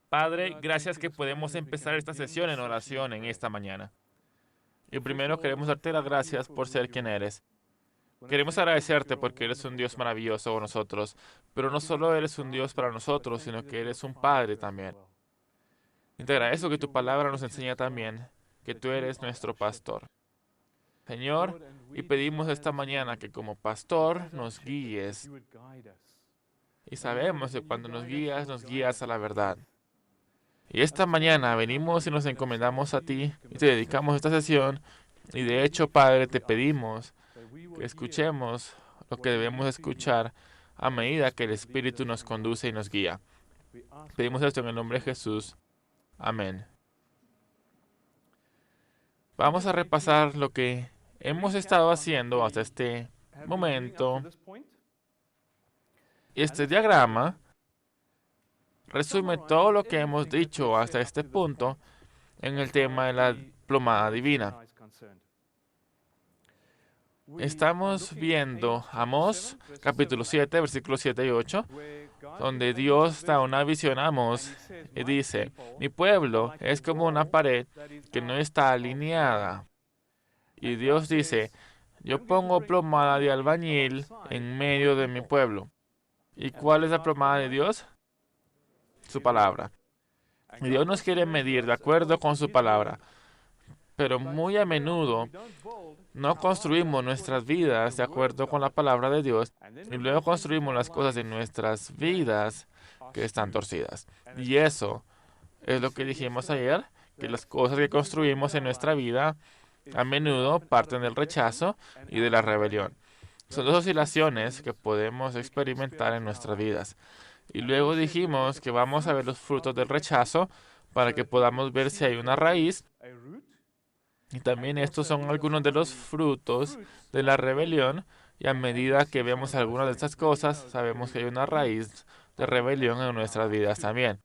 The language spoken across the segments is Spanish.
Padre, gracias que podemos empezar esta sesión en oración en esta mañana. Y primero queremos darte las gracias por ser quien eres. Queremos agradecerte porque eres un Dios maravilloso con nosotros, pero no solo eres un Dios para nosotros, sino que eres un Padre también. Y te agradezco que tu palabra nos enseña también que tú eres nuestro pastor. Señor, y pedimos esta mañana que como pastor nos guíes. Y sabemos que cuando nos guías a la verdad. Y esta mañana venimos y nos encomendamos a ti y te dedicamos esta sesión. Y de hecho, Padre, te pedimos que escuchemos lo que debemos escuchar a medida que el Espíritu nos conduce y nos guía. Pedimos esto en el nombre de Jesús. Amén. Vamos a repasar lo que hemos estado haciendo hasta este momento. Este diagrama resume todo lo que hemos dicho hasta este punto en el tema de la plomada divina. Estamos viendo Amós, capítulo 7, versículos 7 y 8, donde Dios da una visión a Amós y dice, mi pueblo es como una pared que no está alineada. Y Dios dice, yo pongo plomada de albañil en medio de mi pueblo. ¿Y cuál es la plomada de Dios? Su palabra. Y Dios nos quiere medir de acuerdo con su palabra. Pero muy a menudo no construimos nuestras vidas de acuerdo con la palabra de Dios y luego construimos las cosas de nuestras vidas que están torcidas. Y eso es lo que dijimos ayer, que las cosas que construimos en nuestra vida a menudo parten del rechazo y de la rebelión. Son dos oscilaciones que podemos experimentar en nuestras vidas. Y luego dijimos que vamos a ver los frutos del rechazo para que podamos ver si hay una raíz. Y también estos son algunos de los frutos de la rebelión. Y a medida que vemos algunas de estas cosas, sabemos que hay una raíz de rebelión en nuestras vidas también.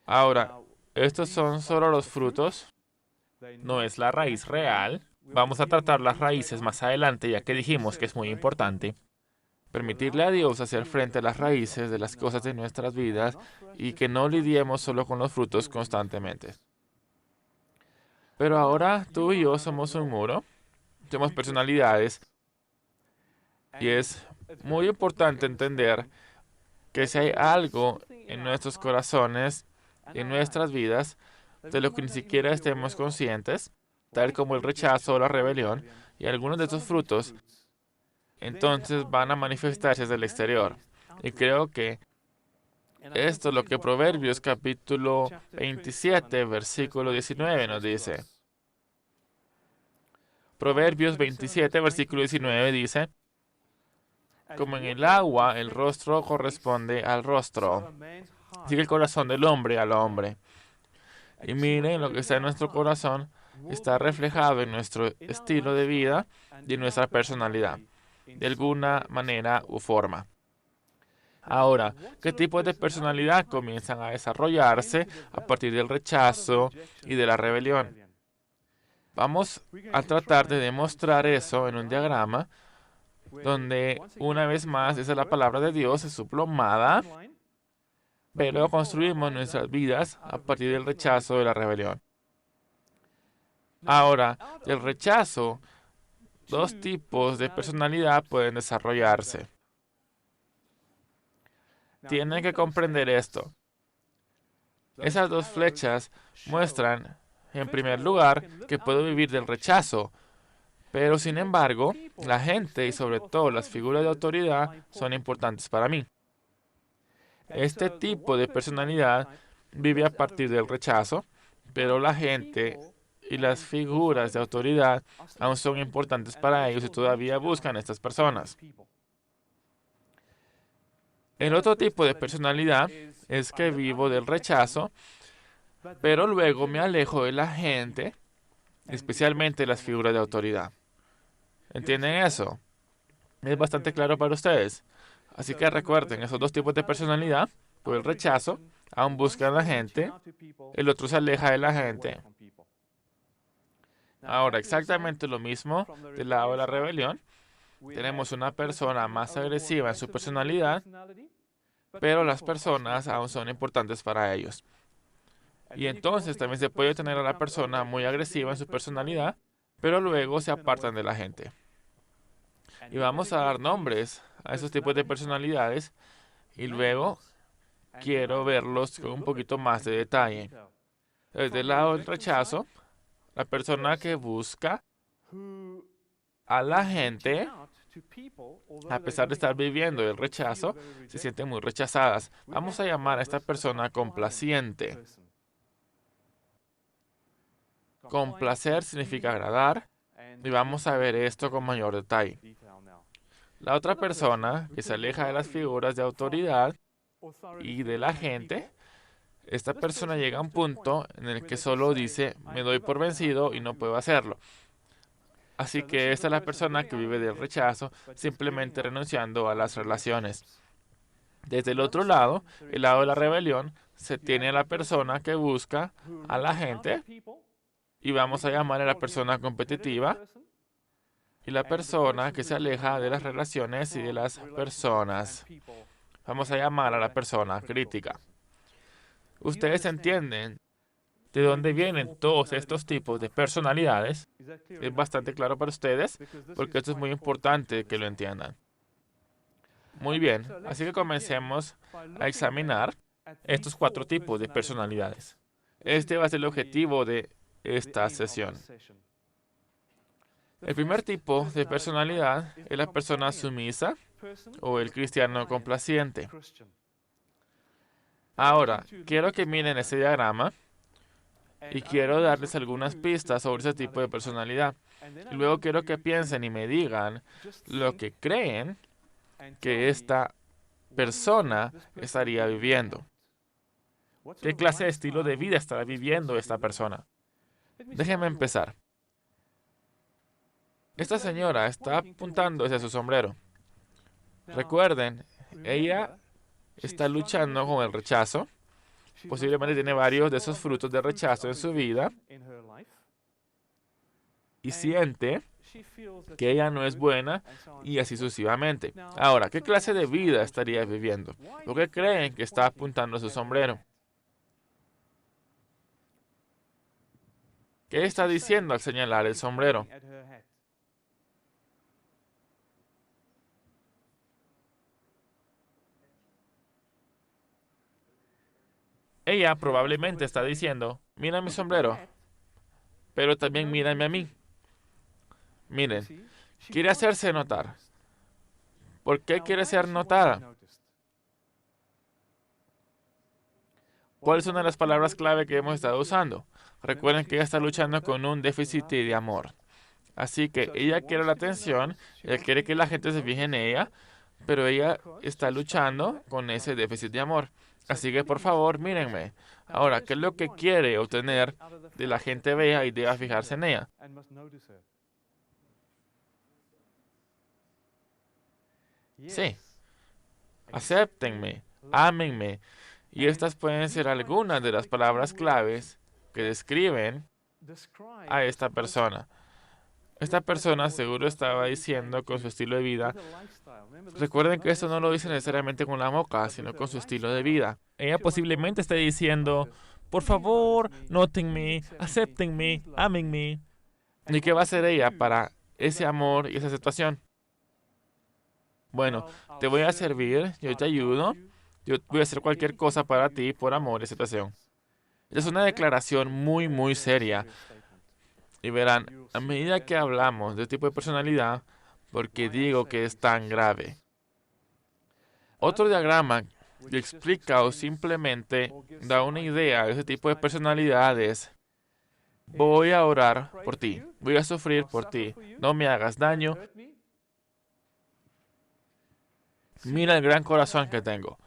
Ahora, estos son solo los frutos, no es la raíz real. Vamos a tratar las raíces más adelante, ya que dijimos que es muy importante. Permitirle a Dios hacer frente a las raíces de las cosas de nuestras vidas y que no lidiemos solo con los frutos constantemente. Pero ahora tú y yo somos un muro, somos personalidades y es muy importante entender que si hay algo en nuestros corazones, en nuestras vidas, de lo que ni siquiera estemos conscientes, tal como el rechazo o la rebelión, y algunos de estos frutos, entonces van a manifestarse desde el exterior. Y creo que esto es lo que Proverbios capítulo 27, versículo 19 nos dice. Proverbios 27, versículo 19 dice, como en el agua el rostro corresponde al rostro, así que el corazón del hombre al hombre. Y miren, lo que está en nuestro corazón está reflejado en nuestro estilo de vida y en nuestra personalidad, de alguna manera u forma. Ahora, ¿qué tipos de personalidad comienzan a desarrollarse a partir del rechazo y de la rebelión? Vamos a tratar de demostrar eso en un diagrama donde una vez más esa es la palabra de Dios, es su plomada, pero construimos nuestras vidas a partir del rechazo de la rebelión. Ahora, del rechazo, dos tipos de personalidad pueden desarrollarse. Tienen que comprender esto. Esas dos flechas muestran, en primer lugar, que puedo vivir del rechazo, pero sin embargo, la gente y sobre todo las figuras de autoridad son importantes para mí. Este tipo de personalidad vive a partir del rechazo, pero la gente y las figuras de autoridad aún son importantes para ellos y todavía buscan a estas personas. El otro tipo de personalidad es que vivo del rechazo, pero luego me alejo de la gente, especialmente las figuras de autoridad. ¿Entienden eso? Es bastante claro para ustedes. Así que recuerden, esos dos tipos de personalidad, por el rechazo, aún buscan a la gente, el otro se aleja de la gente. Ahora, exactamente lo mismo del lado de la rebelión. Tenemos una persona más agresiva en su personalidad, pero las personas aún son importantes para ellos. Y entonces también se puede tener a la persona muy agresiva en su personalidad, pero luego se apartan de la gente. Y vamos a dar nombres a esos tipos de personalidades y luego quiero verlos con un poquito más de detalle. Desde el lado del rechazo, la persona que busca a la gente, a pesar de estar viviendo el rechazo, se sienten muy rechazadas. Vamos a llamar a esta persona complaciente. Complacer significa agradar, y vamos a ver esto con mayor detalle. La otra persona que se aleja de las figuras de autoridad y de la gente, esta persona llega a un punto en el que solo dice, me doy por vencido y no puedo hacerlo. Así que esta es la persona que vive del rechazo, simplemente renunciando a las relaciones. Desde el otro lado, el lado de la rebelión, se tiene a la persona que busca a la gente, y vamos a llamar a la persona competitiva, y la persona que se aleja de las relaciones y de las personas. Vamos a llamar a la persona crítica. Ustedes entienden de dónde vienen todos estos tipos de personalidades. Es bastante claro para ustedes, porque esto es muy importante que lo entiendan. Muy bien, así que comencemos a examinar estos 4 tipos de personalidades. Este va a ser el objetivo de esta sesión. El primer tipo de personalidad es la persona sumisa o el cristiano complaciente. Ahora, quiero que miren ese diagrama y quiero darles algunas pistas sobre ese tipo de personalidad. Y luego quiero que piensen y me digan lo que creen que esta persona estaría viviendo. ¿Qué clase de estilo de vida estará viviendo esta persona? Déjenme empezar. Esta señora está apuntando hacia su sombrero. Recuerden, ella está luchando con el rechazo. Posiblemente tiene varios de esos frutos de rechazo en su vida y siente que ella no es buena y así sucesivamente. Ahora, ¿qué clase de vida estaría viviendo? ¿Por qué creen que está apuntando a su sombrero? ¿Qué está diciendo al señalar el sombrero? Ella probablemente está diciendo, mira mi sombrero, pero también mírame a mí. Miren, quiere hacerse notar. ¿Por qué quiere ser notada? ¿Cuál es una de las palabras clave que hemos estado usando? Recuerden que ella está luchando con un déficit de amor. Así que ella quiere la atención, ella quiere que la gente se fije en ella, pero ella está luchando con ese déficit de amor. Así que por favor, mírenme. Ahora, ¿qué es lo que quiere obtener de la gente vea y deba fijarse en ella? Sí, acéptenme, ámenme. Y estas pueden ser algunas de las palabras claves que describen a esta persona. Esta persona seguro estaba diciendo con su estilo de vida. Recuerden que esto no lo dice necesariamente con la boca, sino con su estilo de vida. Ella posiblemente esté diciendo, por favor, nótenme, acéptenme, ámenme. ¿Y qué va a hacer ella para ese amor y esa aceptación? Bueno, te voy a servir, yo te ayudo, yo voy a hacer cualquier cosa para ti por amor y aceptación. Esta es una declaración muy, muy seria. Y verán, a medida que hablamos de este tipo de personalidad, porque digo que es tan grave. Otro diagrama que explica o simplemente da una idea de ese tipo de personalidades. Voy a orar por ti, voy a sufrir por ti, no me hagas daño. Mira el gran corazón que tengo.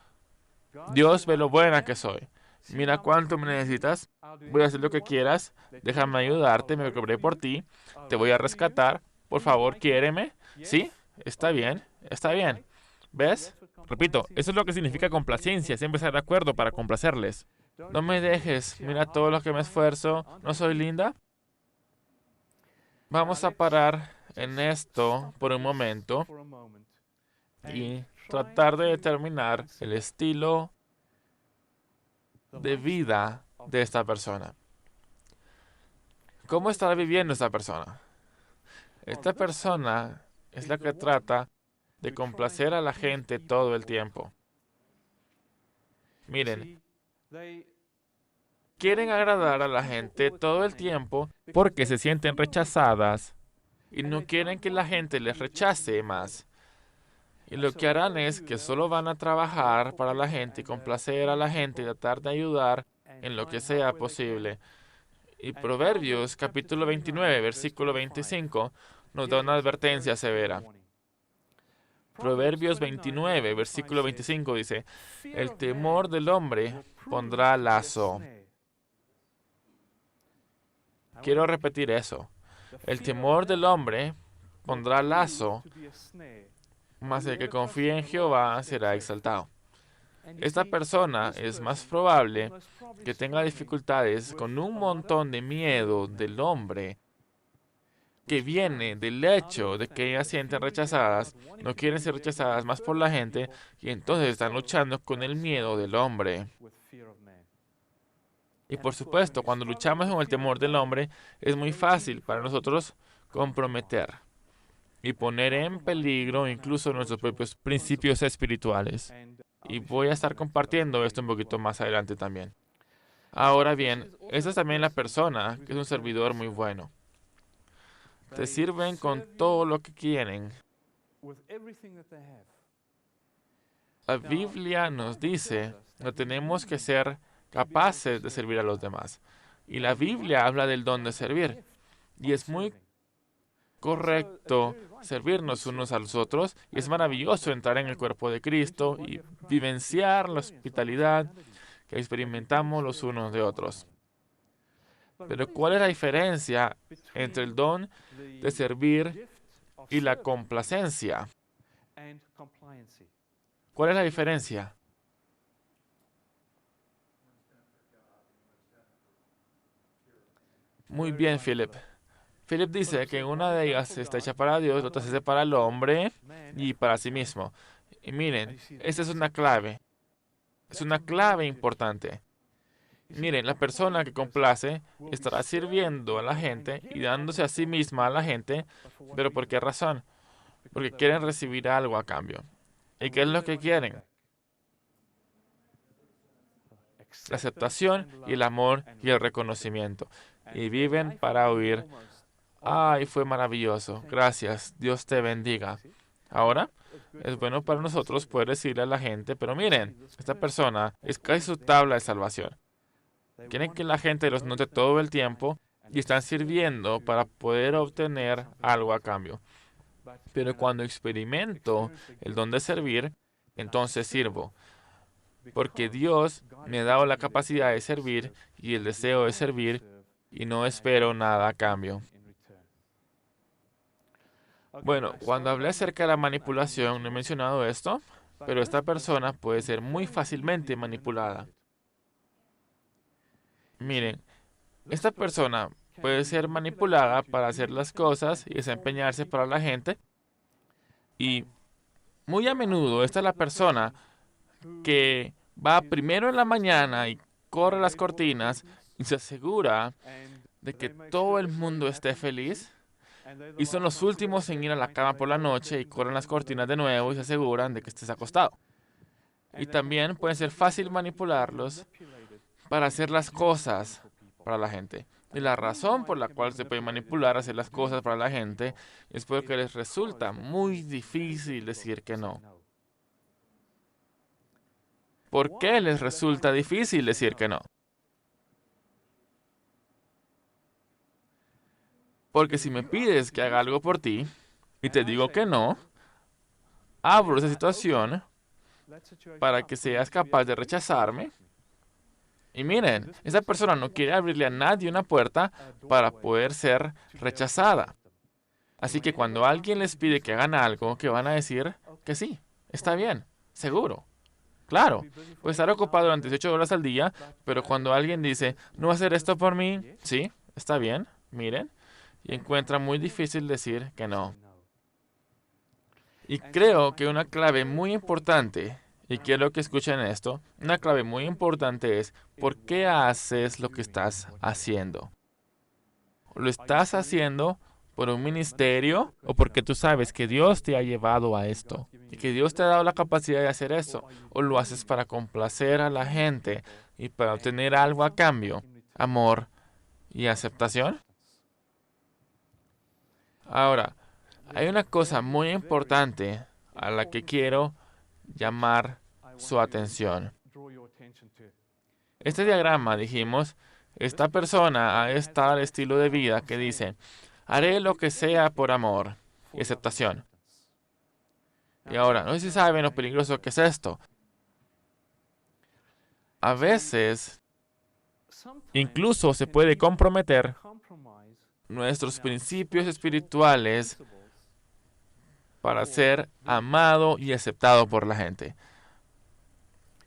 Dios ve lo buena que soy. Mira cuánto me necesitas. Voy a hacer lo que quieras. Déjame ayudarte, me preocuparé por ti. Te voy a rescatar. Por favor, quiéreme. ¿Sí? Está bien, está bien. ¿Ves? Repito, eso es lo que significa complacencia. Siempre estar de acuerdo para complacerles. No me dejes. Mira todo lo que me esfuerzo. ¿No soy linda? Vamos a parar en esto por un momento y tratar de determinar el estilo de vida de esta persona. ¿Cómo estará viviendo esta persona? Esta persona es la que trata de complacer a la gente todo el tiempo. Miren, quieren agradar a la gente todo el tiempo porque se sienten rechazadas y no quieren que la gente les rechace más. Y lo que harán es que solo van a trabajar para la gente y complacer a la gente y tratar de ayudar en lo que sea posible. Y Proverbios capítulo 29, versículo 25, nos da una advertencia severa. Proverbios 29, versículo 25 dice, el temor del hombre pondrá lazo. Quiero repetir eso. El temor del hombre pondrá lazo, mas el que confía en Jehová será exaltado. Esta persona es más probable que tenga dificultades con un montón de miedo del hombre que viene del hecho de que ellas sienten rechazadas, no quieren ser rechazadas más por la gente, y entonces están luchando con el miedo del hombre. Y por supuesto, cuando luchamos con el temor del hombre, es muy fácil para nosotros comprometer y poner en peligro incluso nuestros propios principios espirituales. Y voy a estar compartiendo esto un poquito más adelante también. Ahora bien, esta es también la persona que es un servidor muy bueno. Te sirven con todo lo que quieren. La Biblia nos dice que tenemos que ser capaces de servir a los demás. Y la Biblia habla del don de servir. Y es muy correcto servirnos unos a los otros. Y es maravilloso entrar en el cuerpo de Cristo y vivenciar la hospitalidad que experimentamos los unos de otros. Pero ¿cuál es la diferencia entre el don de servir y la complacencia? ¿Cuál es la diferencia? Muy bien, Philip. Philip dice que una de ellas está hecha para Dios, la otra se hace para el hombre y para sí mismo. Y miren, esta es una clave. Es una clave importante. Miren, la persona que complace estará sirviendo a la gente y dándose a sí misma a la gente, pero ¿por qué razón? Porque quieren recibir algo a cambio. ¿Y qué es lo que quieren? La aceptación y el amor y el reconocimiento. Y viven para oír, ¡ay, fue maravilloso! Gracias, Dios te bendiga. Ahora, es bueno para nosotros poder decirle a la gente, pero miren, esta persona es casi su tabla de salvación. Quieren que la gente los note todo el tiempo y están sirviendo para poder obtener algo a cambio. Pero cuando experimento el don de servir, entonces sirvo. Porque Dios me ha dado la capacidad de servir y el deseo de servir y no espero nada a cambio. Bueno, cuando hablé acerca de la manipulación, no he mencionado esto, pero esta persona puede ser muy fácilmente manipulada. Miren, esta persona puede ser manipulada para hacer las cosas y desempeñarse para la gente. Y muy a menudo esta es la persona que va primero en la mañana y corre las cortinas y se asegura de que todo el mundo esté feliz. Y son los últimos en ir a la cama por la noche y corren las cortinas de nuevo y se aseguran de que estés acostado. Y también puede ser fácil manipularlos para hacer las cosas para la gente. Y la razón por la cual se puede manipular, hacer las cosas para la gente, es porque les resulta muy difícil decir que no. ¿Por qué les resulta difícil decir que no? Porque si me pides que haga algo por ti y te digo que no, abro esa situación para que seas capaz de rechazarme. Y miren, esa persona no quiere abrirle a nadie una puerta para poder ser rechazada. Así que cuando alguien les pide que hagan algo, que van a decir que sí, está bien, seguro. Claro, puede estar ocupado durante 18 horas al día, pero cuando alguien dice, ¿no va a hacer esto por mí? Sí, está bien, miren. Y encuentra muy difícil decir que no. Y creo que una clave muy importante Y quiero que escuchen esto. Una clave muy importante es, ¿por qué haces lo que estás haciendo? ¿Lo estás haciendo por un ministerio o porque tú sabes que Dios te ha llevado a esto y que Dios te ha dado la capacidad de hacer eso? ¿O lo haces para complacer a la gente y para obtener algo a cambio? Amor y aceptación. Ahora, hay una cosa muy importante a la que quiero llamar su atención. Este diagrama, dijimos, esta persona está al estilo de vida que dice, haré lo que sea por amor y aceptación. Y ahora, no sé si saben lo peligroso que es esto. A veces, incluso se puede comprometer nuestros principios espirituales para ser amado y aceptado por la gente.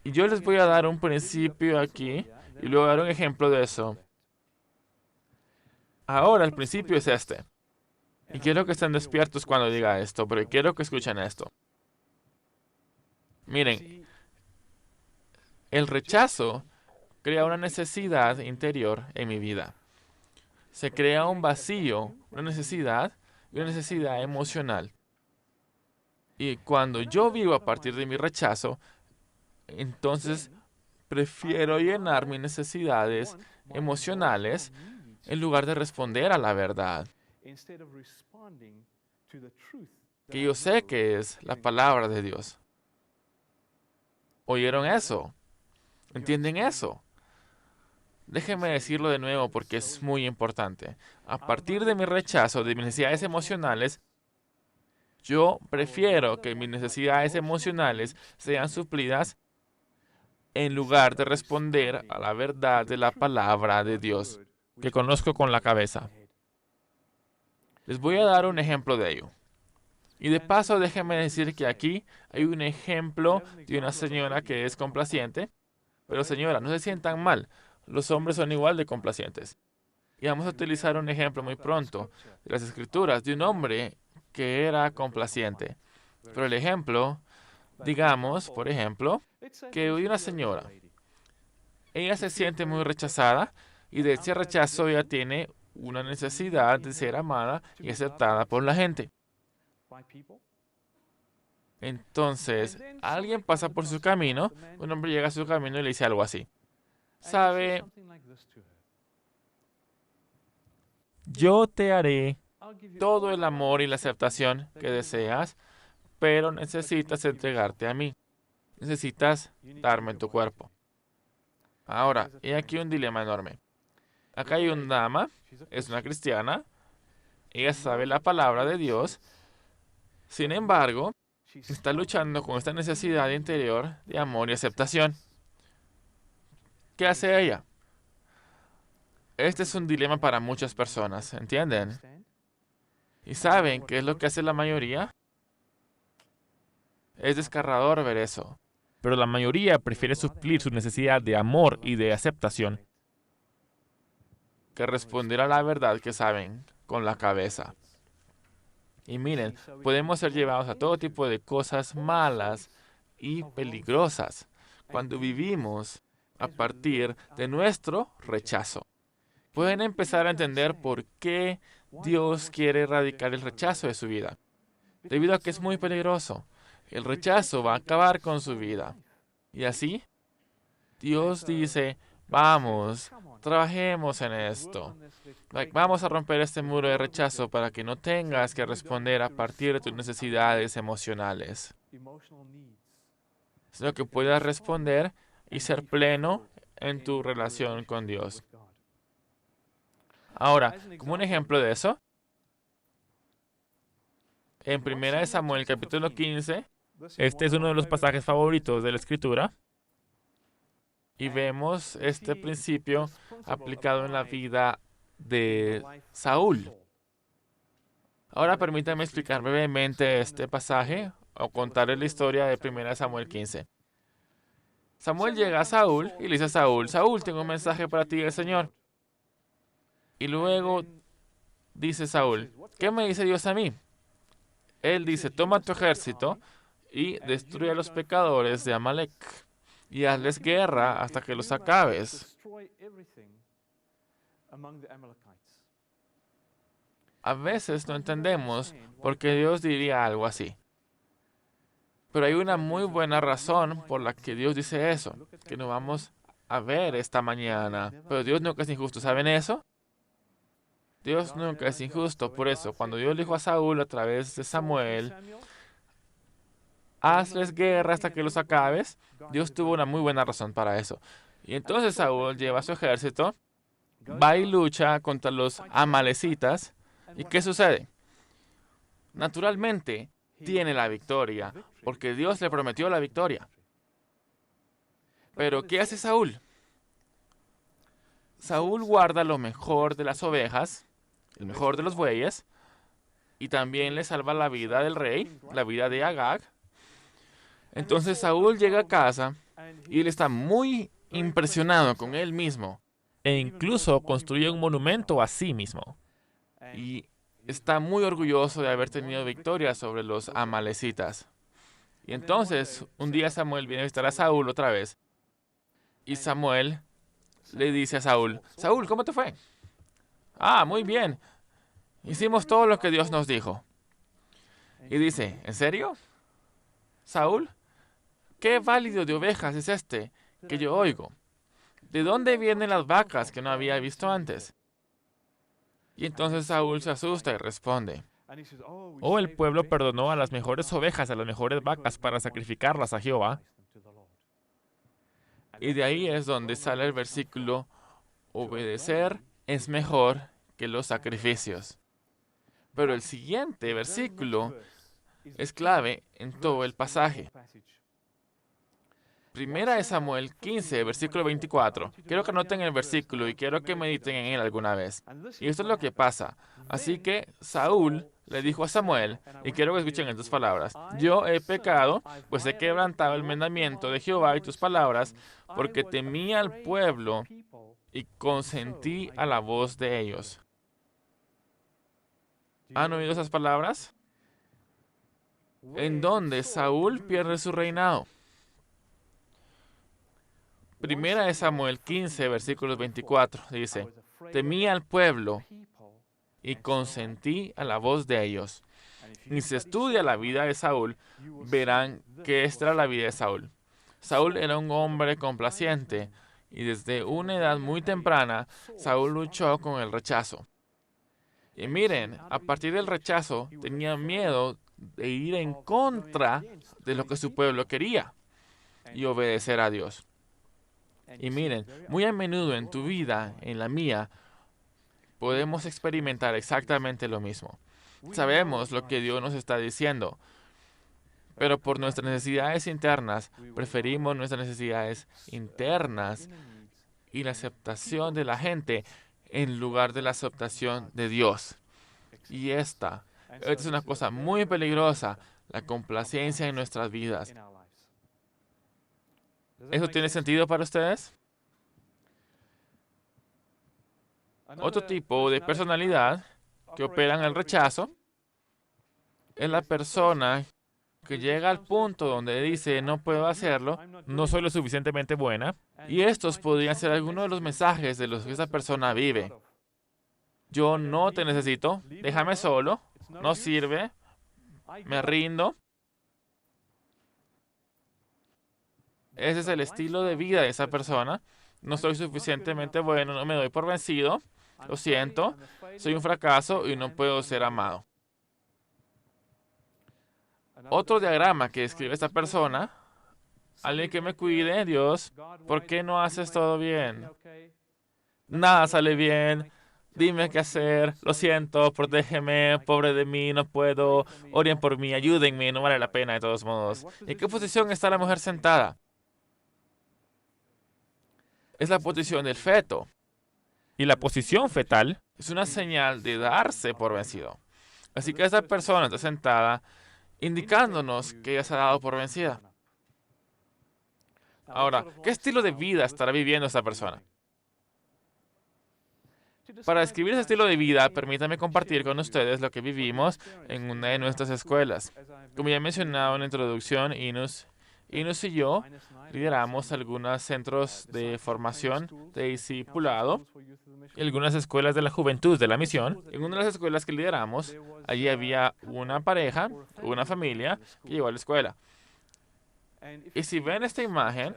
Y yo les voy a dar un principio aquí y luego dar un ejemplo de eso. Ahora el principio es este. Y quiero que estén despiertos cuando diga esto, pero quiero que escuchen esto. Miren, el rechazo crea una necesidad interior en mi vida. Se crea un vacío, una necesidad y una necesidad emocional. Y cuando yo vivo a partir de mi rechazo, entonces prefiero llenar mis necesidades emocionales en lugar de responder a la verdad, que yo sé que es la palabra de Dios. ¿Oyeron eso? ¿Entienden eso? Déjenme decirlo de nuevo porque es muy importante. A partir de mi rechazo de mis necesidades emocionales, yo prefiero que mis necesidades emocionales sean suplidas en lugar de responder a la verdad de la palabra de Dios, que conozco con la cabeza. Les voy a dar un ejemplo de ello. Y de paso, déjenme decir que aquí hay un ejemplo de una señora que es complaciente. Pero señora, no se sientan mal. Los hombres son igual de complacientes. Y vamos a utilizar un ejemplo muy pronto de las Escrituras de un hombre que era complaciente. Pero el ejemplo, digamos, por ejemplo, que hay una señora. Ella se siente muy rechazada y de ese rechazo ella tiene una necesidad de ser amada y aceptada por la gente. Entonces, alguien pasa por su camino, un hombre llega a su camino y le dice algo así. ¿Sabe? Yo te haré todo el amor y la aceptación que deseas, pero necesitas entregarte a mí. Necesitas darme tu cuerpo. Ahora, he aquí un dilema enorme. Acá hay una dama, es una cristiana, ella sabe la palabra de Dios, sin embargo, está luchando con esta necesidad interior de amor y aceptación. ¿Qué hace ella? Este es un dilema para muchas personas, ¿entienden? ¿Y saben qué es lo que hace la mayoría? Es desgarrador ver eso. Pero la mayoría prefiere suplir su necesidad de amor y de aceptación que responder a la verdad que saben con la cabeza. Y miren, podemos ser llevados a todo tipo de cosas malas y peligrosas cuando vivimos a partir de nuestro rechazo. Pueden empezar a entender por qué Dios quiere erradicar el rechazo de su vida. Debido a que es muy peligroso. El rechazo va a acabar con su vida. Y así, Dios dice, vamos, trabajemos en esto. Vamos a romper este muro de rechazo para que no tengas que responder a partir de tus necesidades emocionales, sino que puedas responder y ser pleno en tu relación con Dios. Ahora, como un ejemplo de eso, en 1 Samuel capítulo 15, este es uno de los pasajes favoritos de la Escritura, y vemos este principio aplicado en la vida de Saúl. Ahora permítanme explicar brevemente este pasaje o contarles la historia de 1 Samuel 15. Samuel llega a Saúl y le dice a Saúl, Saúl, tengo un mensaje para ti del Señor. Y luego dice Saúl, ¿qué me dice Dios a mí? Él dice, toma tu ejército y destruye a los pecadores de Amalek y hazles guerra hasta que los acabes. A veces no entendemos por qué Dios diría algo así. Pero hay una muy buena razón por la que Dios dice eso, que no vamos a ver esta mañana. Pero Dios nunca es injusto, ¿saben eso? Dios nunca es injusto. Por eso, cuando Dios le dijo a Saúl a través de Samuel, hazles guerra hasta que los acabes, Dios tuvo una muy buena razón para eso. Y entonces Saúl lleva a su ejército, va y lucha contra los amalecitas. ¿Y qué sucede? Naturalmente, tiene la victoria, porque Dios le prometió la victoria. Pero, ¿qué hace Saúl? Saúl guarda lo mejor de las ovejas, el mejor de los bueyes, y también le salva la vida del rey, la vida de Agag. Entonces Saúl llega a casa y él está muy impresionado con él mismo, e incluso construye un monumento a sí mismo. Y está muy orgulloso de haber tenido victoria sobre los amalecitas. Y entonces, un día Samuel viene a visitar a Saúl otra vez. Y Samuel le dice a Saúl, Saúl, ¿cómo te fue? Ah, muy bien. Hicimos todo lo que Dios nos dijo. Y dice, ¿en serio? Saúl, ¿qué válido de ovejas es este que yo oigo? ¿De dónde vienen las vacas que no había visto antes? Y entonces Saúl se asusta y responde, oh, el pueblo perdonó a las mejores ovejas, a las mejores vacas para sacrificarlas a Jehová. Y de ahí es donde sale el versículo, obedecer es mejor que los sacrificios. Pero el siguiente versículo es clave en todo el pasaje. Primera de Samuel 15, versículo 24. Quiero que anoten el versículo y quiero que mediten en él alguna vez. Y esto es lo que pasa. Así que Saúl le dijo a Samuel, y quiero que escuchen estas palabras, yo he pecado, pues he quebrantado el mandamiento de Jehová y tus palabras, porque temí al pueblo y consentí a la voz de ellos. ¿Han oído esas palabras? En donde Saúl pierde su reinado. Primera de Samuel 15, versículos 24, dice, temí al pueblo y consentí a la voz de ellos. Y si estudia la vida de Saúl, verán que esta era la vida de Saúl. Saúl era un hombre complaciente y desde una edad muy temprana, Saúl luchó con el rechazo. Y miren, a partir del rechazo, tenía miedo de ir en contra de lo que su pueblo quería y obedecer a Dios. Y miren, muy a menudo en tu vida, en la mía, podemos experimentar exactamente lo mismo. Sabemos lo que Dios nos está diciendo, pero por nuestras necesidades internas, preferimos nuestras necesidades internas y la aceptación de la gente en lugar de la aceptación de Dios. Y esta es una cosa muy peligrosa, la complacencia en nuestras vidas. ¿Eso tiene sentido para ustedes? Otro tipo de personalidad que opera en el rechazo es la persona que llega al punto donde dice no puedo hacerlo, no soy lo suficientemente buena. Y estos podrían ser algunos de los mensajes de los que esa persona vive. Yo no te necesito, déjame solo, no sirve, me rindo. Ese es el estilo de vida de esa persona. No soy suficientemente bueno, no me doy por vencido. Lo siento, soy un fracaso y no puedo ser amado. Otro diagrama que describe esta persona, alguien que me cuide, Dios, ¿por qué no haces todo bien? Nada sale bien, dime qué hacer, lo siento, protégeme, pobre de mí, no puedo, oren por mí, ayúdenme, no vale la pena de todos modos. ¿En qué posición está la mujer sentada? Es la posición del feto. Y la posición fetal es una señal de darse por vencido. Así que esa persona está sentada indicándonos que ella se ha dado por vencida. Ahora, ¿qué estilo de vida estará viviendo esa persona? Para describir ese estilo de vida, permítanme compartir con ustedes lo que vivimos en una de nuestras escuelas. Como ya he mencionado en la introducción, Inus y yo lideramos algunos centros de formación de discipulado y algunas escuelas de la juventud de la misión. En una de las escuelas que lideramos, allí había una pareja, una familia que llegó a la escuela. Y si ven esta imagen,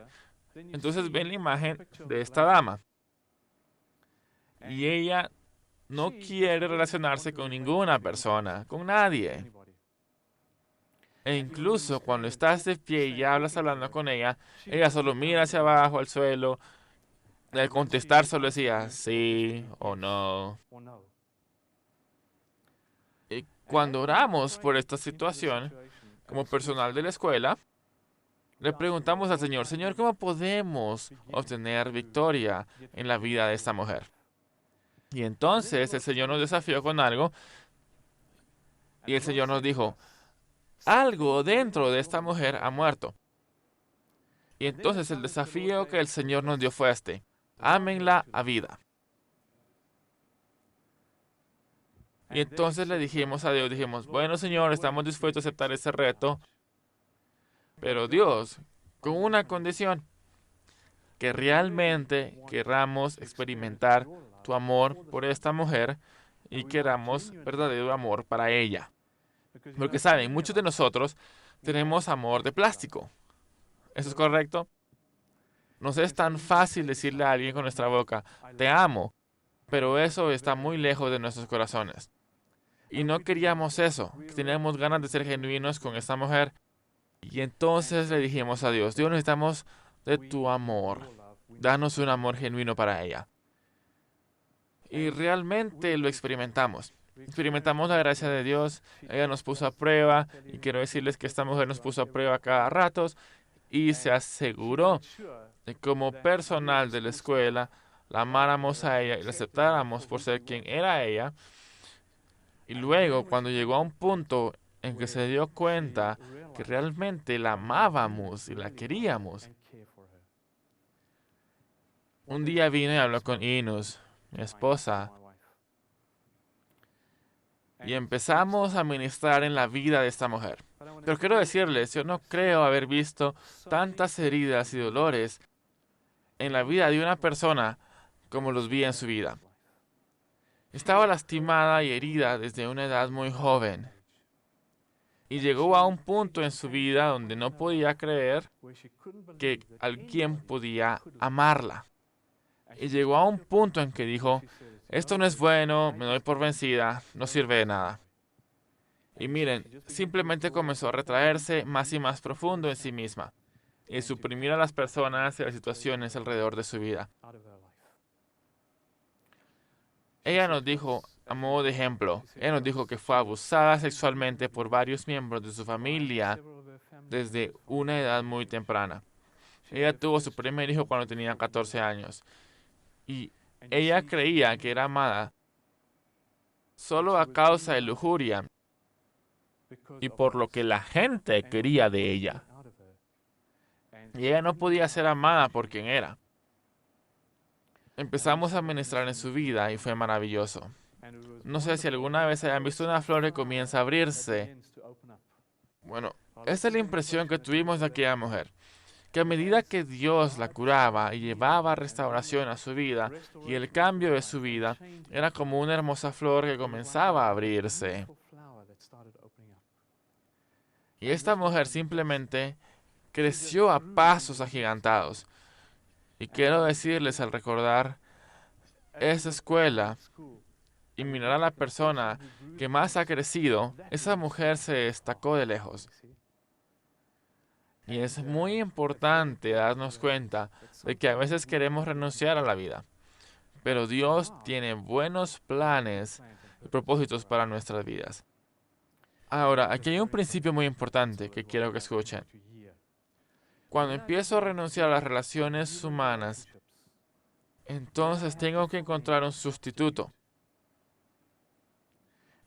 entonces ven la imagen de esta dama. Y ella no quiere relacionarse con ninguna persona, con nadie. E incluso cuando estás de pie y ya hablas hablando con ella, ella solo mira hacia abajo, al suelo. Al contestar solo decía sí o no. Y cuando oramos por esta situación, como personal de la escuela, le preguntamos al Señor, Señor, ¿cómo podemos obtener victoria en la vida de esta mujer? Y entonces el Señor nos desafió con algo y el Señor nos dijo, algo dentro de esta mujer ha muerto. Y entonces el desafío que el Señor nos dio fue este, ámenla a vida. Y entonces le dijimos a Dios, dijimos, bueno Señor, estamos dispuestos a aceptar ese reto, pero Dios, con una condición, que realmente queramos experimentar tu amor por esta mujer y queramos verdadero amor para ella. Porque saben, muchos de nosotros tenemos amor de plástico. ¿Eso es correcto? Nos es tan fácil decirle a alguien con nuestra boca, te amo, pero eso está muy lejos de nuestros corazones. Y no queríamos eso, teníamos ganas de ser genuinos con esta mujer. Y entonces le dijimos a Dios, Dios, necesitamos de tu amor. Danos un amor genuino para ella. Y realmente lo experimentamos. Experimentamos la gracia de Dios, ella nos puso a prueba, y quiero decirles que esta mujer nos puso a prueba cada rato, y se aseguró de como personal de la escuela, la amáramos a ella y la aceptáramos por ser quien era ella. Y luego, cuando llegó a un punto en que se dio cuenta que realmente la amábamos y la queríamos, un día vino y habló con Inus, mi esposa, y empezamos a ministrar en la vida de esta mujer. Pero quiero decirles, yo no creo haber visto tantas heridas y dolores en la vida de una persona como los vi en su vida. Estaba lastimada y herida desde una edad muy joven. Y llegó a un punto en su vida donde no podía creer que alguien podía amarla. Y llegó a un punto en que dijo, esto no es bueno, me doy por vencida, no sirve de nada. Y miren, simplemente comenzó a retraerse más y más profundo en sí misma y suprimir a las personas y las situaciones alrededor de su vida. Ella nos dijo, a modo de ejemplo, ella nos dijo que fue abusada sexualmente por varios miembros de su familia desde una edad muy temprana. Ella tuvo su primer hijo cuando tenía 14 años. Y ella creía que era amada solo a causa de lujuria y por lo que la gente quería de ella. Y ella no podía ser amada por quien era. Empezamos a ministrar en su vida y fue maravilloso. No sé si alguna vez hayan visto una flor que comienza a abrirse. Bueno, esa es la impresión que tuvimos de aquella mujer. Que a medida que Dios la curaba y llevaba restauración a su vida y el cambio de su vida, era como una hermosa flor que comenzaba a abrirse. Y esta mujer simplemente creció a pasos agigantados. Y quiero decirles al recordar esa escuela y mirar a la persona que más ha crecido, esa mujer se destacó de lejos. Y es muy importante darnos cuenta de que a veces queremos renunciar a la vida, pero Dios tiene buenos planes y propósitos para nuestras vidas. Ahora, aquí hay un principio muy importante que quiero que escuchen. Cuando empiezo a renunciar a las relaciones humanas, entonces tengo que encontrar un sustituto.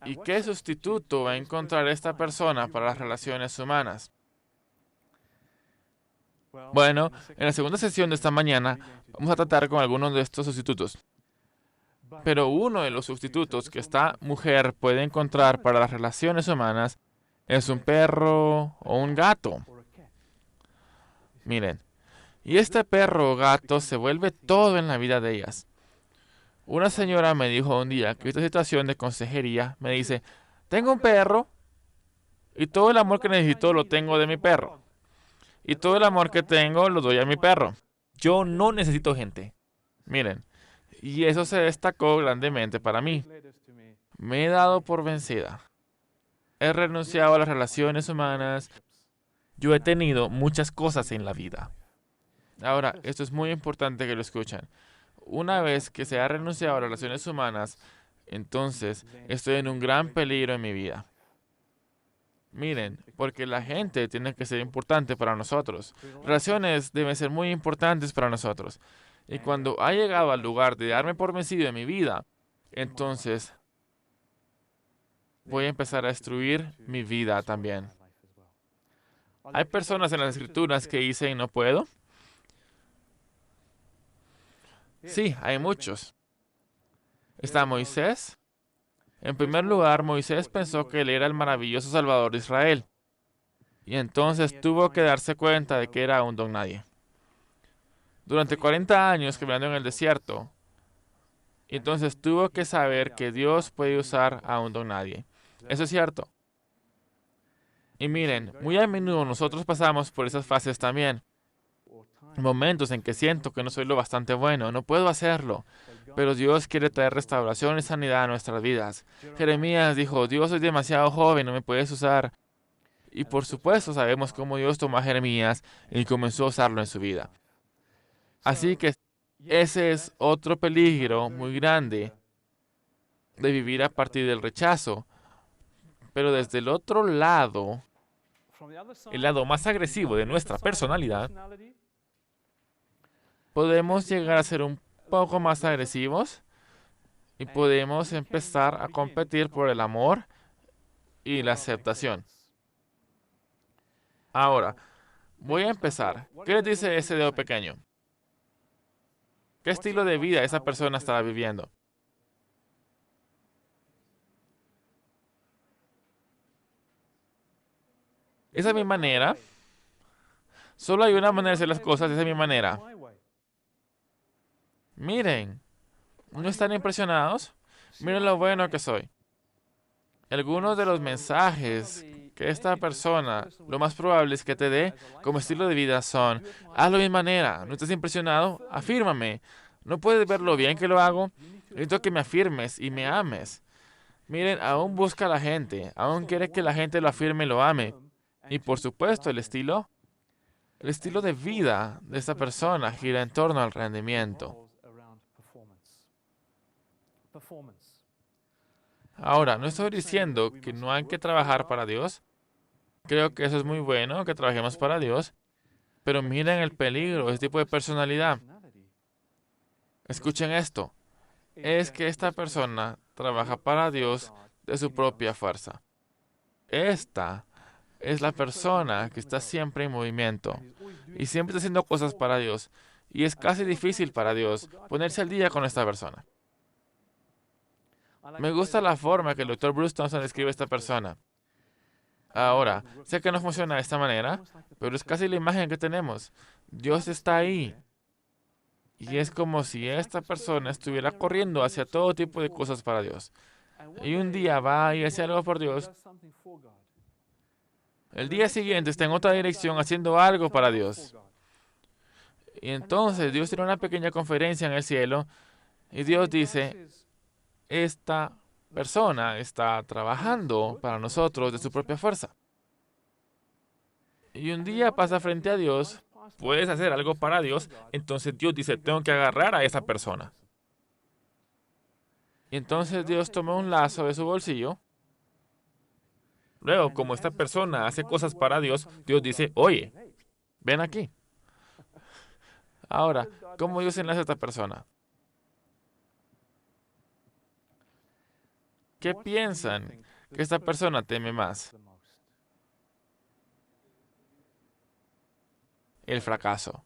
¿Y qué sustituto va a encontrar esta persona para las relaciones humanas? Bueno, en la segunda sesión de esta mañana vamos a tratar con algunos de estos sustitutos. Pero uno de los sustitutos que esta mujer puede encontrar para las relaciones humanas es un perro o un gato. Miren, y este perro o gato se vuelve todo en la vida de ellas. Una señora me dijo un día que esta situación de consejería me dice, tengo un perro y todo el amor que necesito lo tengo de mi perro. Y todo el amor que tengo lo doy a mi perro. Yo no necesito gente. Miren, y eso se destacó grandemente para mí. Me he dado por vencida. He renunciado a las relaciones humanas. Yo he tenido muchas cosas en la vida. Ahora, esto es muy importante que lo escuchen. Una vez que se ha renunciado a las relaciones humanas, entonces estoy en un gran peligro en mi vida. Miren, porque la gente tiene que ser importante para nosotros. Relaciones deben ser muy importantes para nosotros. Y cuando ha llegado al lugar de darme por vencido en mi vida, entonces voy a empezar a destruir mi vida también. Hay personas en las escrituras que dicen no puedo. Sí, hay muchos. Está Moisés. En primer lugar, Moisés pensó que él era el maravilloso Salvador de Israel. Y entonces tuvo que darse cuenta de que era un don nadie. Durante 40 años caminando en el desierto, entonces tuvo que saber que Dios puede usar a un don nadie. Eso es cierto. Y miren, muy a menudo nosotros pasamos por esas fases también. Momentos en que siento que no soy lo bastante bueno, no puedo hacerlo. Pero Dios quiere traer restauración y sanidad a nuestras vidas. Jeremías dijo, Dios, soy demasiado joven, no me puedes usar. Y por supuesto sabemos cómo Dios tomó a Jeremías y comenzó a usarlo en su vida. Así que ese es otro peligro muy grande de vivir a partir del rechazo. Pero desde el otro lado, el lado más agresivo de nuestra personalidad, podemos llegar a ser un poco más agresivos y podemos empezar a competir por el amor y la aceptación. Ahora, voy a empezar. ¿Qué les dice ese dedo pequeño? ¿Qué estilo de vida esa persona estaba viviendo? Esa es mi manera. Solo hay una manera de hacer las cosas, esa es mi manera. Miren, ¿no están impresionados? Miren lo bueno que soy. Algunos de los mensajes que esta persona, lo más probable es que te dé como estilo de vida son, hazlo de mi manera, ¿no estás impresionado? Afírmame. ¿No puedes ver lo bien que lo hago? Necesito que me afirmes y me ames. Miren, aún busca a la gente, aún quiere que la gente lo afirme y lo ame. Y por supuesto, el estilo de vida de esta persona gira en torno al rendimiento. Ahora, no estoy diciendo que no hay que trabajar para Dios. Creo que eso es muy bueno, que trabajemos para Dios. Pero miren el peligro de este tipo de personalidad. Escuchen esto. Es que esta persona trabaja para Dios de su propia fuerza. Esta es la persona que está siempre en movimiento y siempre está haciendo cosas para Dios. Y es casi difícil para Dios ponerse al día con esta persona. Me gusta la forma que el Dr. Bruce Thompson describe a esta persona. Ahora, sé que no funciona de esta manera, pero es casi la imagen que tenemos. Dios está ahí. Y es como si esta persona estuviera corriendo hacia todo tipo de cosas para Dios. Y un día va y hace algo por Dios. El día siguiente está en otra dirección haciendo algo para Dios. Y entonces Dios tiene una pequeña conferencia en el cielo y Dios dice, esta persona está trabajando para nosotros de su propia fuerza. Y un día pasa frente a Dios, puedes hacer algo para Dios, entonces Dios dice, tengo que agarrar a esa persona. Y entonces Dios toma un lazo de su bolsillo. Luego, como esta persona hace cosas para Dios, Dios dice, oye, ven aquí. Ahora, ¿cómo Dios enlaza a esta persona? ¿Qué piensan que esta persona teme más? El fracaso.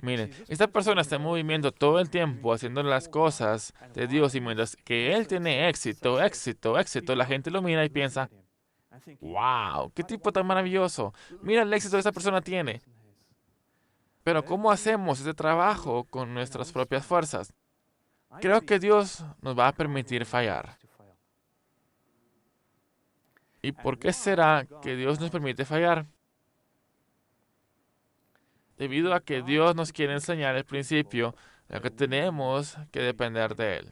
Miren, esta persona está en movimiento todo el tiempo haciendo las cosas de Dios y mientras que él tiene éxito, éxito, éxito, la gente lo mira y piensa, wow, qué tipo tan maravilloso. Mira el éxito que esa persona tiene. Pero ¿cómo hacemos ese trabajo con nuestras propias fuerzas? Creo que Dios nos va a permitir fallar. ¿Y por qué será que Dios nos permite fallar? Debido a que Dios nos quiere enseñar el principio de que tenemos que depender de Él.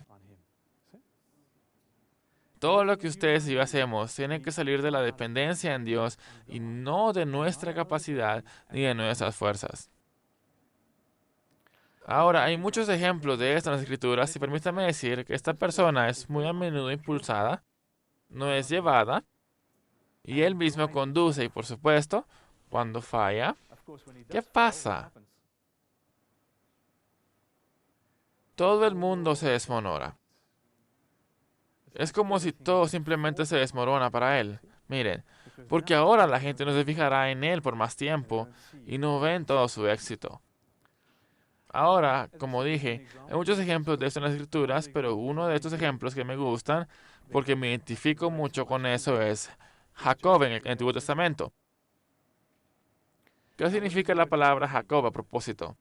Todo lo que ustedes y yo hacemos tiene que salir de la dependencia en Dios y no de nuestra capacidad ni de nuestras fuerzas. Ahora, hay muchos ejemplos de esto en las Escrituras y permítame decir que esta persona es muy a menudo impulsada, no es llevada, y él mismo conduce y por supuesto, cuando falla, ¿qué pasa? Todo el mundo se desmorona. Es como si todo simplemente se desmorona para él. Miren, porque ahora la gente no se fijará en él por más tiempo y no ven todo su éxito. Ahora, como dije, hay muchos ejemplos de esto en las Escrituras, pero uno de estos ejemplos que me gustan, porque me identifico mucho con eso, es Jacob en el Antiguo Testamento. ¿Qué significa la palabra Jacob a propósito?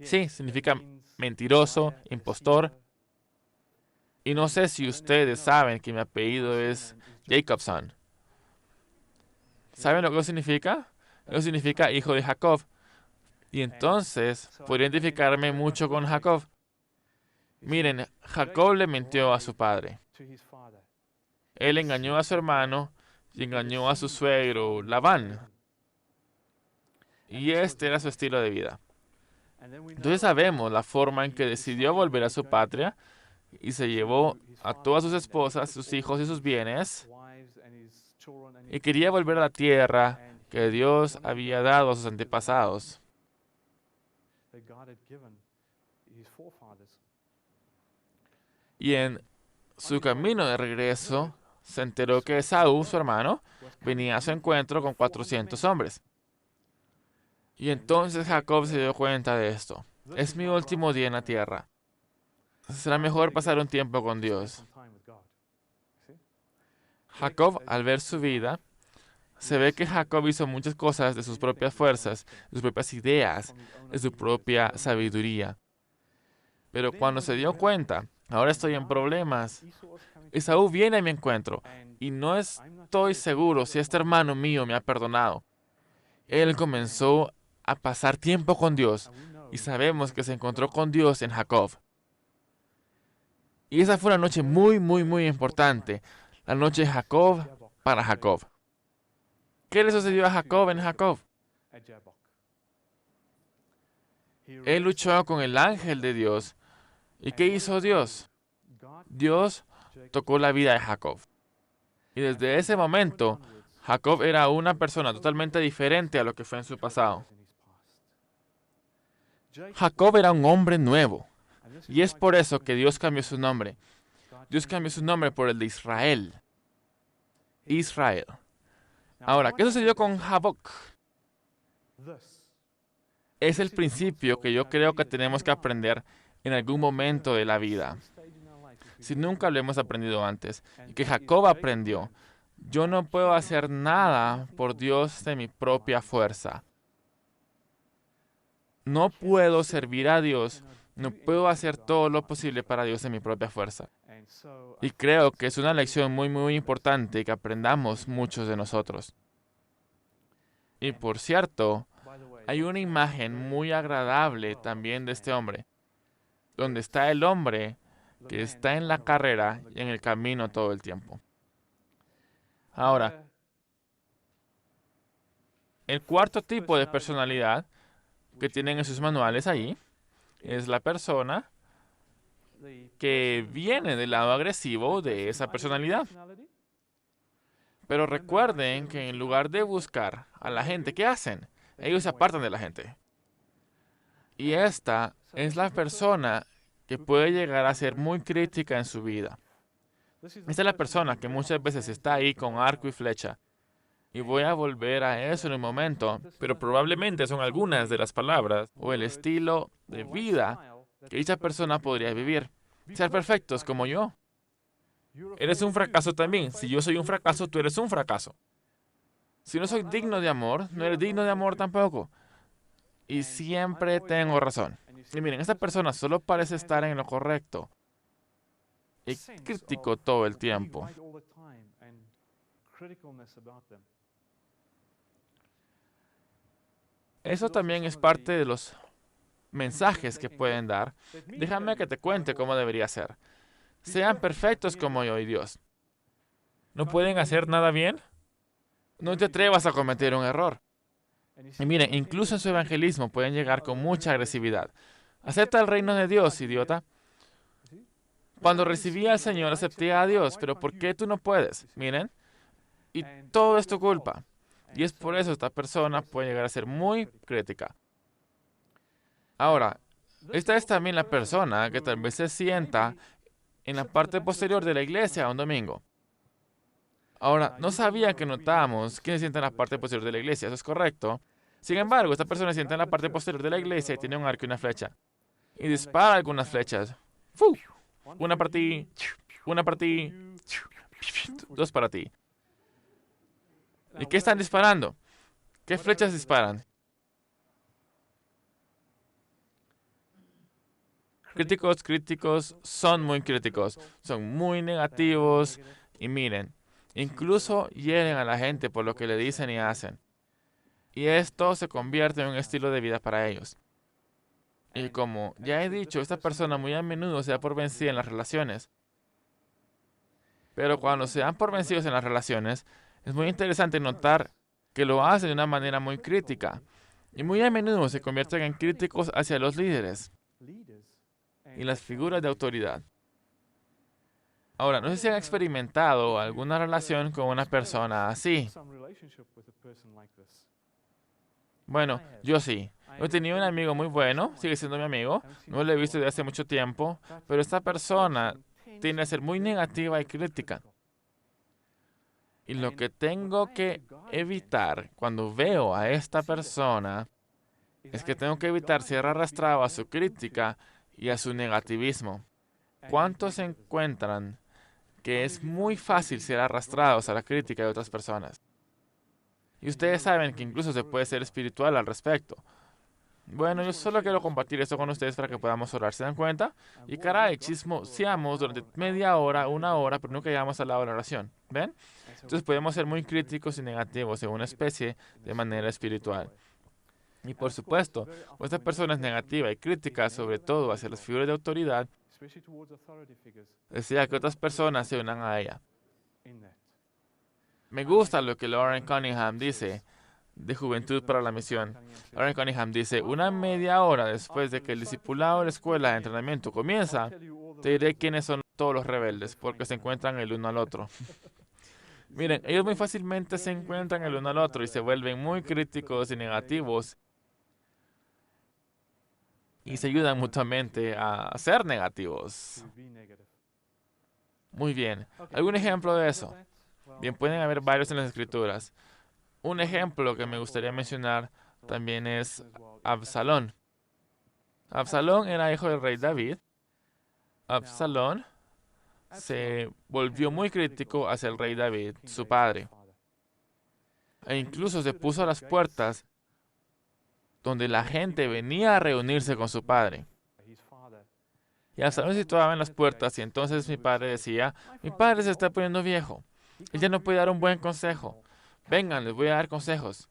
Sí, significa mentiroso, impostor. Y no sé si ustedes saben que mi apellido es Jacobson. ¿Saben lo que eso significa? Eso significa hijo de Jacob. Y entonces, podría identificarme mucho con Jacob. Miren, Jacob le mintió a su padre. Él engañó a su hermano y engañó a su suegro, Labán. Y este era su estilo de vida. Entonces sabemos la forma en que decidió volver a su patria y se llevó a todas sus esposas, sus hijos y sus bienes y quería volver a la tierra que Dios había dado a sus antepasados. Y en su camino de regreso, se enteró que Esaú, su hermano, venía a su encuentro con 400 hombres. Y entonces Jacob se dio cuenta de esto. Es mi último día en la tierra. Será mejor pasar un tiempo con Dios. Jacob, al ver su vida, se ve que Jacob hizo muchas cosas de sus propias fuerzas, de sus propias ideas, de su propia sabiduría. Pero cuando se dio cuenta, ahora estoy en problemas. Esaú viene a mi encuentro y no estoy seguro si este hermano mío me ha perdonado. Él comenzó a pasar tiempo con Dios y sabemos que se encontró con Dios en Jacob. Y esa fue una noche muy, muy, muy importante. La noche de Jacob para Jacob. ¿Qué le sucedió a Jacob en Jacob? Él luchó con el ángel de Dios. ¿Y qué hizo Dios? Dios tocó la vida de Jacob. Y desde ese momento, Jacob era una persona totalmente diferente a lo que fue en su pasado. Jacob era un hombre nuevo. Y es por eso que Dios cambió su nombre. Dios cambió su nombre por el de Israel. Israel. Ahora, ¿qué sucedió con Habacuc? Es el principio que yo creo que tenemos que aprender en algún momento de la vida. Si nunca lo hemos aprendido antes, y que Jacob aprendió, yo no puedo hacer nada por Dios de mi propia fuerza. No puedo servir a Dios, no puedo hacer todo lo posible para Dios de mi propia fuerza. Y creo que es una lección muy, muy importante que aprendamos muchos de nosotros. Y por cierto, hay una imagen muy agradable también de este hombre, donde está el hombre que está en la carrera y en el camino todo el tiempo. Ahora, el cuarto tipo de personalidad que tienen en sus manuales ahí es la persona que viene del lado agresivo de esa personalidad. Pero recuerden que en lugar de buscar a la gente, ¿qué hacen? Ellos se apartan de la gente. Y esta es la persona que puede llegar a ser muy crítica en su vida. Esta es la persona que muchas veces está ahí con arco y flecha. Y voy a volver a eso en un momento, pero probablemente son algunas de las palabras o el estilo de vida que dicha persona podría vivir. Ser perfectos como yo. Eres un fracaso también. Si yo soy un fracaso, tú eres un fracaso. Si no soy digno de amor, no eres digno de amor tampoco. Y siempre tengo razón. Y miren, esta persona solo parece estar en lo correcto y crítico todo el tiempo. Eso también es parte de los mensajes que pueden dar. Déjame que te cuente cómo debería ser. Sean perfectos como yo y Dios. ¿No pueden hacer nada bien? No te atrevas a cometer un error. Y miren, incluso en su evangelismo pueden llegar con mucha agresividad. Acepta el reino de Dios, idiota. Cuando recibí al Señor, acepté a Dios, pero ¿por qué tú no puedes? Miren, y todo es tu culpa. Y es por eso esta persona puede llegar a ser muy crítica. Ahora, esta es también la persona que tal vez se sienta en la parte posterior de la iglesia un domingo. Ahora, no sabía que notábamos quién se sienta en la parte posterior de la iglesia, eso es correcto. Sin embargo, esta persona se sienta en la parte posterior de la iglesia y tiene un arco y una flecha. Y dispara algunas flechas. ¡Fu! Una para ti, una para ti, dos para ti. ¿Y qué están disparando? ¿Qué flechas disparan? Críticos son muy críticos, son muy negativos y miren, incluso hieren a la gente por lo que le dicen y hacen. Y esto se convierte en un estilo de vida para ellos. Y como ya he dicho, esta persona muy a menudo se da por vencida en las relaciones. Pero cuando se dan por vencidos en las relaciones, es muy interesante notar que lo hacen de una manera muy crítica. Y muy a menudo se convierten en críticos hacia los líderes y las figuras de autoridad. Ahora, no sé si han experimentado alguna relación con una persona así. Bueno, yo sí. He tenido un amigo muy bueno, sigue siendo mi amigo, no lo he visto desde hace mucho tiempo, pero esta persona tiende a ser muy negativa y crítica. Y lo que tengo que evitar cuando veo a esta persona es que tengo que evitar ser arrastrado a su crítica y a su negativismo. ¿Cuántos se encuentran que es muy fácil ser arrastrados a la crítica de otras personas? Y ustedes saben que incluso se puede ser espiritual al respecto. Bueno, yo solo quiero compartir esto con ustedes para que podamos orar, ¿se dan cuenta? Y caray, chismoseamos durante media hora, una hora, pero nunca llegamos a la oración. ¿Ven? Entonces podemos ser muy críticos y negativos en una especie de manera espiritual. Y por supuesto, esta persona es negativa y crítica, sobre todo hacia las figuras de autoridad, desea que otras personas se unan a ella. Me gusta lo que Lauren Cunningham dice de Juventud para la Misión. Lauren Cunningham dice, una media hora después de que el discipulado de la escuela de entrenamiento comienza, te diré quiénes son todos los rebeldes, porque se encuentran el uno al otro. Miren, ellos muy fácilmente se encuentran el uno al otro y se vuelven muy críticos y negativos y se ayudan mutuamente a ser negativos. Muy bien. ¿Algún ejemplo de eso? Bien, pueden haber varios en las escrituras. Un ejemplo que me gustaría mencionar también es Absalón. Absalón era hijo del rey David. Absalón se volvió muy crítico hacia el rey David, su padre. E incluso se puso a las puertas donde la gente venía a reunirse con su padre. Y Absalón se situaba en las puertas y entonces mi padre decía, mi padre se está poniendo viejo. Él ya no puede dar un buen consejo. Vengan, les voy a dar consejos.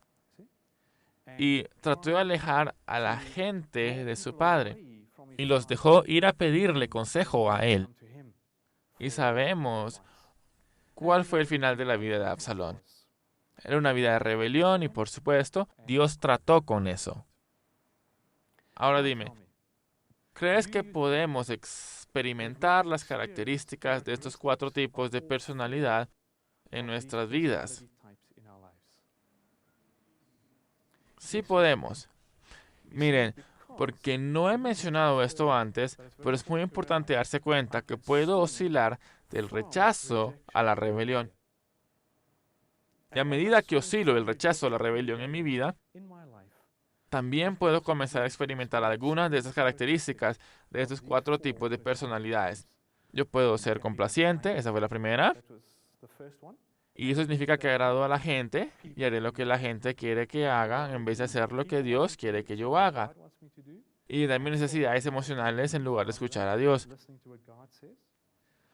Y trató de alejar a la gente de su padre y los dejó ir a pedirle consejo a él. Y sabemos cuál fue el final de la vida de Absalón. Era una vida de rebelión y, por supuesto, Dios trató con eso. Ahora dime, ¿crees que podemos experimentar las características de estos 4 tipos de personalidad en nuestras vidas? Sí podemos. Miren, porque no he mencionado esto antes, pero es muy importante darse cuenta que puedo oscilar del rechazo a la rebelión. Y a medida que oscilo el rechazo o la rebelión en mi vida, también puedo comenzar a experimentar algunas de esas características de estos 4 tipos de personalidades. Yo puedo ser complaciente, esa fue la primera, y eso significa que agrado a la gente y haré lo que la gente quiere que haga en vez de hacer lo que Dios quiere que yo haga. Y dar mis necesidades emocionales en lugar de escuchar a Dios.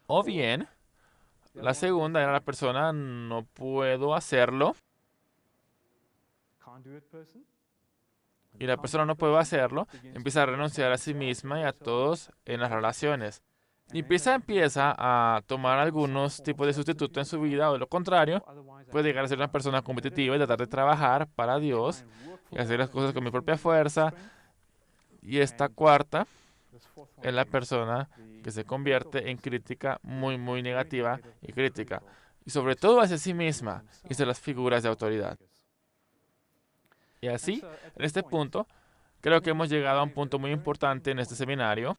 O bien, la segunda era la persona no puedo hacerlo. Y la persona no puede hacerlo, empieza a renunciar a sí misma y a todos en las relaciones. Y empieza a tomar algunos tipos de sustituto en su vida, o lo contrario, puede llegar a ser una persona competitiva y tratar de trabajar para Dios y hacer las cosas con mi propia fuerza. Y esta cuarta es la persona que se convierte en crítica muy, muy negativa y crítica. Y sobre todo hacia sí misma y hacia las figuras de autoridad. Y así, en este punto, creo que hemos llegado a un punto muy importante en este seminario,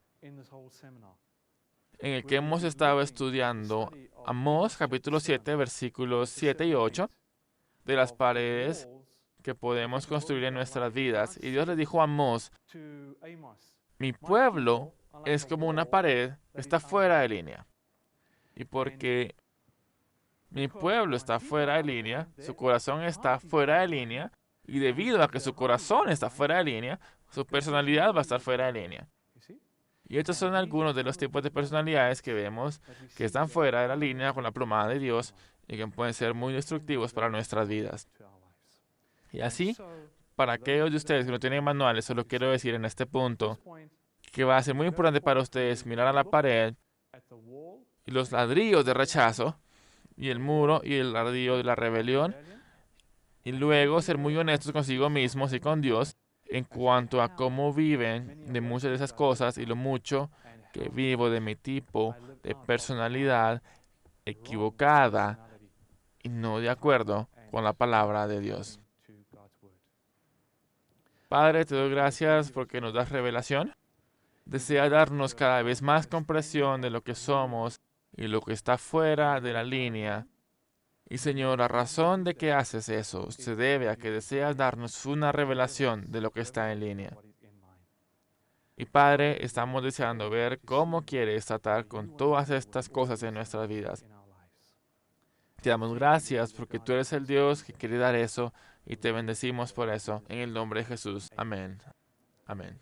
en el que hemos estado estudiando Amós capítulo 7, versículos 7 y 8, de las paredes que podemos construir en nuestras vidas. Y Dios le dijo a Amós, mi pueblo es como una pared que está fuera de línea. Y porque mi pueblo está fuera de línea, su corazón está fuera de línea, y debido a que su corazón está fuera de línea, su personalidad va a estar fuera de línea. Y estos son algunos de los tipos de personalidades que vemos que están fuera de la línea con la plomada de Dios y que pueden ser muy destructivos para nuestras vidas. Y así, para aquellos de ustedes que no tienen manuales, solo quiero decir en este punto que va a ser muy importante para ustedes mirar a la pared y los ladrillos de rechazo y el muro y el ladrillo de la rebelión, y luego ser muy honestos consigo mismos y con Dios en cuanto a cómo viven de muchas de esas cosas y lo mucho que vivo de mi tipo de personalidad equivocada y no de acuerdo con la palabra de Dios. Padre, te doy gracias porque nos das revelación. Desea darnos cada vez más comprensión de lo que somos y lo que está fuera de la línea. Y Señor, la razón de que haces eso se debe a que deseas darnos una revelación de lo que está en línea. Y Padre, estamos deseando ver cómo quieres tratar con todas estas cosas en nuestras vidas. Te damos gracias porque tú eres el Dios que quiere dar eso y te bendecimos por eso. En el nombre de Jesús. Amén. Amén.